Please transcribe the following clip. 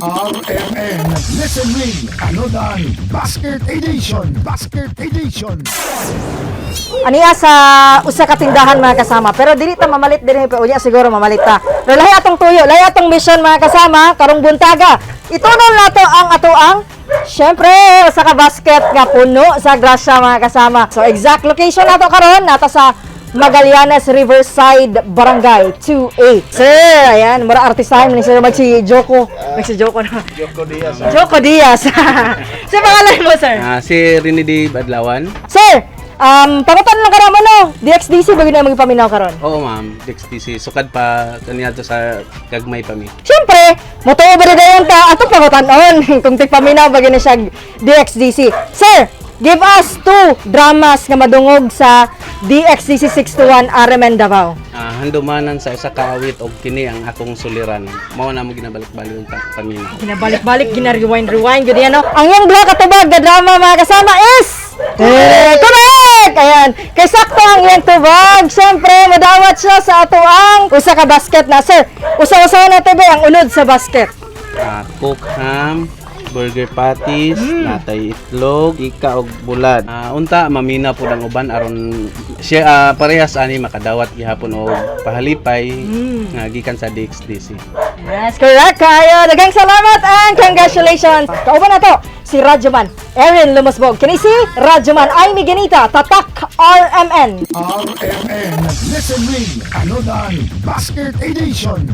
RMN Listen Ring Anodan Basket Edition Aniya sa usa ka tindahan mga kasama, pero dili ta mamalit dinhi pa unya siguro mamalit ta. Pero lahi atong tuyo, lahi atong mission mga kasama karong buntaga. Itunol nato ang atoang syempre usa ka basket nga puno sa grasya mga kasama. So exact location nato karon nata sa Magallanes Riverside Barangay 28. Sir, ayan, mura artistahin ni Sir Joko na. Joko Diaz. Sa pangalan mo, sir? Si Rini D. Badlawan. Sir, pangutan lang karon mo no. DXDC ba gina magpaminaw karon? Oo ma'am, DXTC. Sukad pa kaniya to sa gagmay pa mi. Siyempre, motuo ba rin dayon ta ato pangutan-on kung tigpaminaw ba gina siya DXDC. Sir, give us 2 dramas nga madungog sa DXDC 621 RMN Davao. Handumanan sa usa ka awit og kini ang akong suliran. Mao na mo ginabalik-balik ang paminaw. Ginabalik-balik, gina-rewind gyud yan no. Ang yung duha ka tubag nga drama mga kasama is correct! Ayan, kay sakto ang iyang tubag. Siyempre, madawat siya sa ato ang usa ka basket na. Sir, usa-usa na tabi ang unod sa basket. Cook ham, burger patties, natay itlog, ika og bulad. Unta mamina pud ang uban aron siya parehas ani makadawat gihapon og pahalipay nga gikan sa DXDC. Yes, correct kayo. Daghang salamat and congratulations. Kauban na to si Radyoman Erin Lumusbog. Kini si Radyoman Amy Ganita, Tatak RMN. RMN Listen Ring Anodan Basket Edition